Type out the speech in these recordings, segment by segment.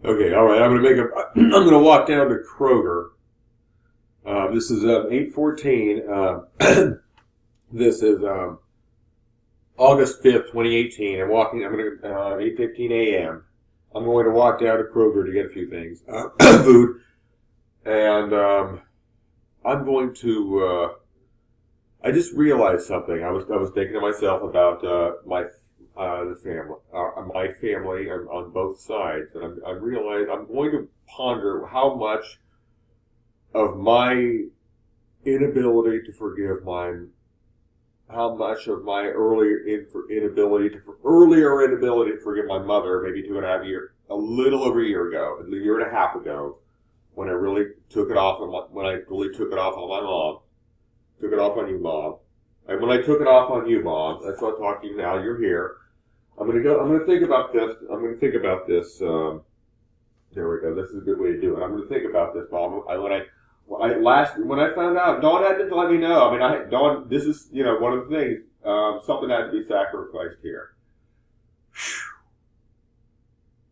Okay, all right. I'm gonna walk down to Kroger. This is 8:14. This is August 5th, 2018. I'm gonna 8:15 a.m. I'm going to walk down to Kroger to get a few things, food, and I'm going to. I just realized something. I was thinking to myself about my family on both sides, and I realized I'm going to ponder how much of my inability to forgive how much of my earlier inability to forgive my mother, maybe 2.5 years, a little over a year ago, a year and a half ago, when I really took it off on my mom, took it off on you, Mom, and when I took it off on you, Mom, that's what I'm talking to you now. You're here. I'm gonna think about this. There we go. This is a good way to do it. I'm gonna think about this, Mom. When I found out, Dawn had to let me know. I mean, Dawn, this is, one of the things, something had to be sacrificed here.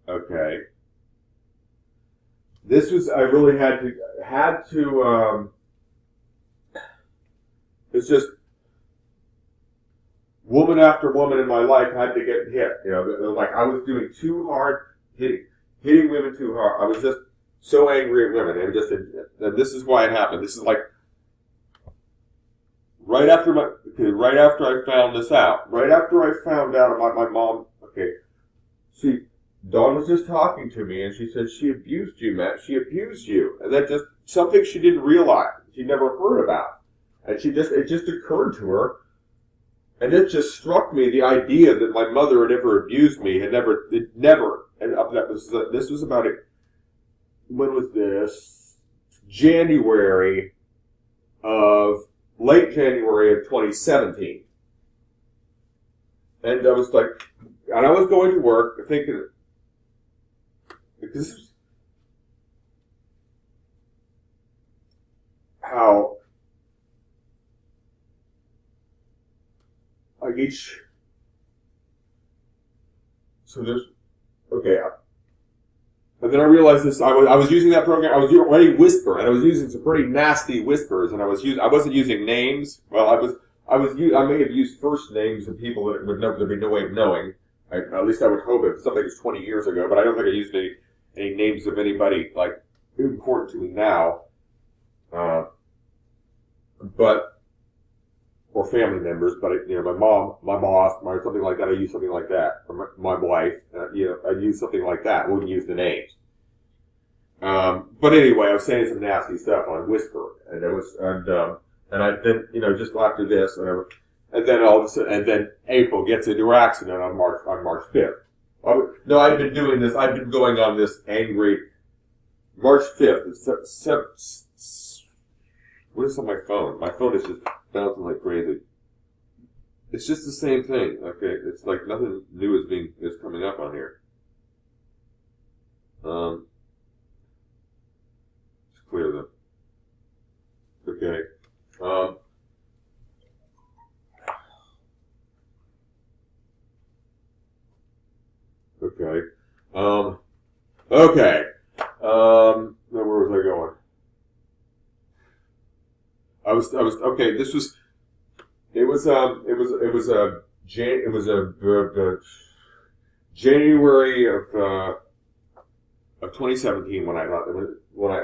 Okay. I really had to, it's just, woman after woman in my life had to get hit. Like I was doing too hard, hitting women too hard. I was just so angry at women, and this is why it happened. This is like right after I found this out. Right after I found out about my mom. Okay, Dawn was just talking to me, and she said she abused you, Matt. She abused you, and that just something she didn't realize. She never heard about, and it just occurred to her. And it just struck me, the idea that my mother had ever abused me, this was about it. When was this? Late January of 2017. And I was going to work thinking, this is how and then I realized this. I was using that program. I was writing Whisper, and I was using some pretty nasty whispers. And I wasn't using names. Well, I may have used first names of people that there'd be no way of knowing. At least I would hope it. Something was 20 years ago, but I don't think I used any names of anybody like important to me now. Or family members, but my mom, my boss, or something like that. I use something like that. Or my wife, I use something like that. I wouldn't use the names. But anyway, I was saying some nasty stuff on Whisper, and I then just after this, and then all of a sudden, and then April gets into her accident on March 5th. No, I've been doing this. I've been going on this angry March 5th. What is on my phone? My phone is just bouncing like crazy. It's just the same thing. Okay, it's like nothing new is coming up on here. Just clear them. Okay. Okay. Okay. Now where was I going? January of 2017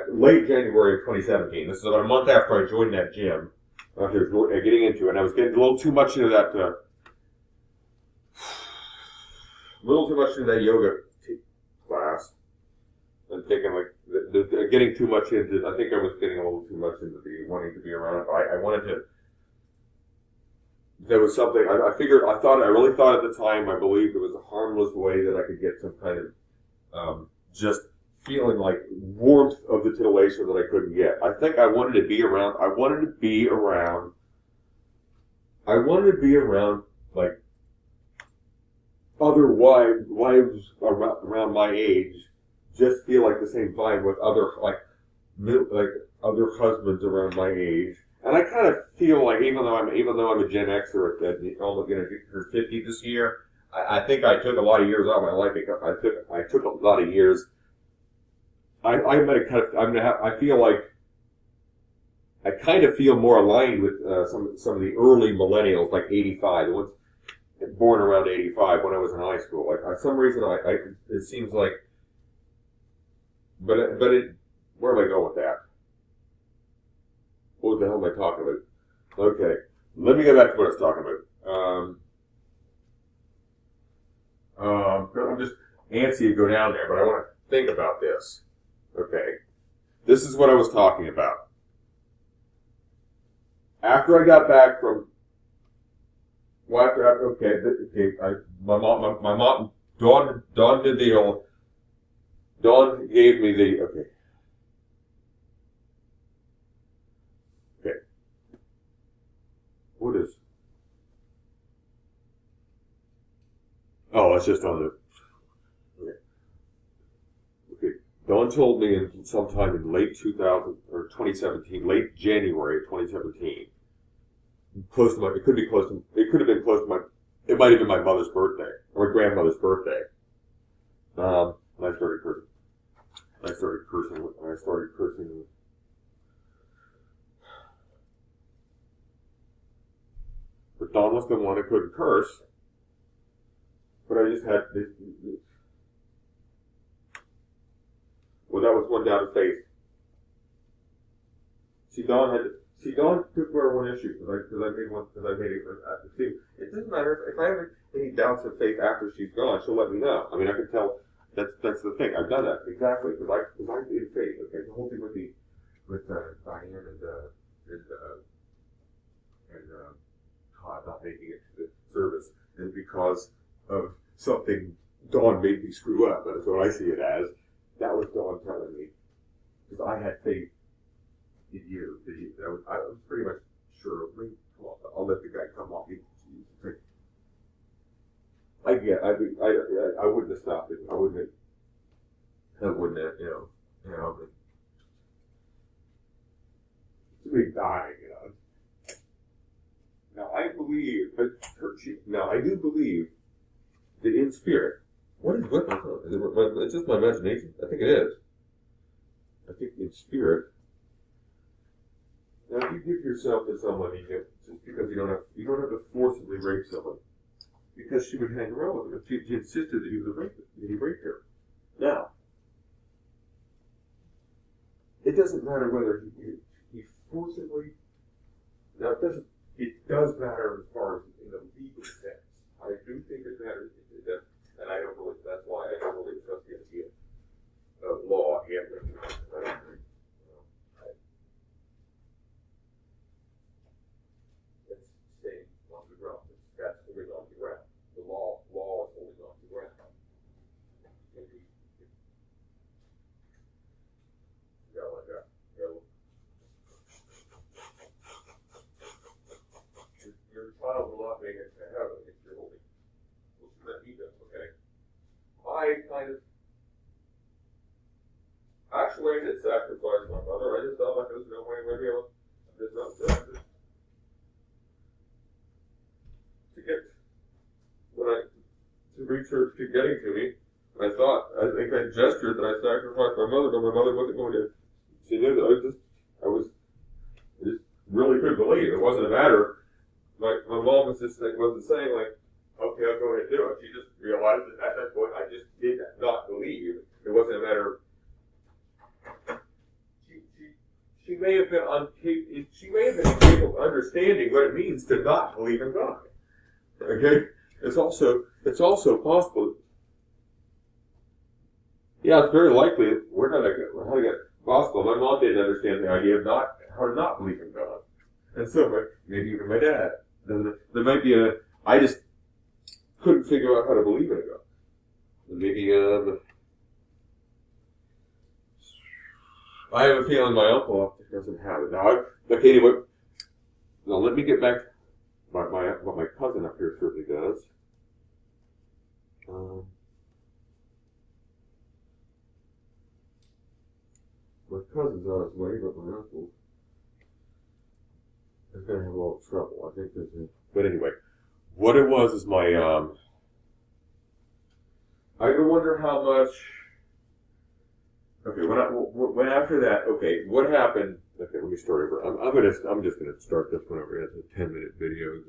late January of 2017. This is about a month after I joined that gym. I was getting into it, and I was getting a little too much into that, yoga class. And taking getting too much into. I think I was getting a little too much into the wanting to be around it. I wanted to. There was something I really thought at the time. I believed it was a harmless way that I could get some kind of just feeling like warmth of the titillation that I couldn't get. I think I wanted to be around. I wanted to be around like other wives around my age. Just feel like the same vibe with other husbands around my age, and I kind of feel like even though I'm a Gen Xer at almost going to turn 50 this year, I think I took a lot of years out of my life because I took a lot of years I'm gonna kind of, I feel like I kind of feel more aligned with some of the early millennials, like '85, the ones born around '85 when I was in high school. Like for some reason, it seems like, where am I going with that? What the hell am I talking about? Okay, let me get back to what I was talking about. I'm just antsy to go down there, but I want to think about this. Okay, this is what I was talking about. After I got back from, my mom, Dawn did the old, Dawn gave me the, okay, what is, oh, it's just on the, okay, Dawn told me sometime in late 2000, or 2017, late January of 2017, close to my, it could have been close to my, it might have been my mother's birthday, or my grandmother's birthday. When I started cursing. I started cursing. But Dawn was the one who couldn't curse. But I just had this. Well, that was one down to faith. Dawn took away one issue because I made it. See, it doesn't matter if I have any doubts of faith after she's gone. She'll let me know. I mean, I can tell. That's the thing. I've done that exactly because I did faith. Okay, the whole thing with Diane and Todd not making it to the service is because of something Dawn made me screw up. That's what I see it as. That was Dawn telling me because I had faith. I was pretty much sure. I'll let the guy come off. I wouldn't have stopped it. I wouldn't have, but it's me dying, Now I believe, I do believe that in spirit, what is with me? It's just my imagination. I think it is. I think in spirit. Now, if you give yourself to someone, just because you don't have to forcibly rape someone, because she would hang around with him. She insisted that he was a rapist, that he raped her. Now, it doesn't matter whether he forcibly. Now, it does matter as far as in the legal sense. I do think it matters, and I don't believe that's why I don't really trust the idea of law handling. Child will not make it to heaven if you're holding. That he does, okay? I did sacrifice my mother. I just felt like there was no way maybe I did not do it. To reach her to getting to me, I think I gestured that I sacrificed my mother, but my mother wasn't going to. She knew that I just really couldn't believe it. It wasn't a matter. My mom wasn't saying like, okay, I'll go ahead and do it. She just realized that at that point I just did not believe. It wasn't a matter of, she may have been incapable of understanding what it means to not believe in God. Okay? It's also possible. Yeah, it's very likely how to get possible. My mom didn't understand the idea of how to not believe in God. And so maybe even my dad. There might be I just couldn't figure out how to believe in God. Maybe, I have a feeling my uncle doesn't have it. Anyway, now let me get back to what my cousin up here certainly does. My cousin's on his way, but my uncle is going to have a little trouble. I think but anyway, what it was is my, I wonder how much, Okay, when after that, okay, what happened? Okay, let me start over. I'm just gonna start this one over as a 10-minute video.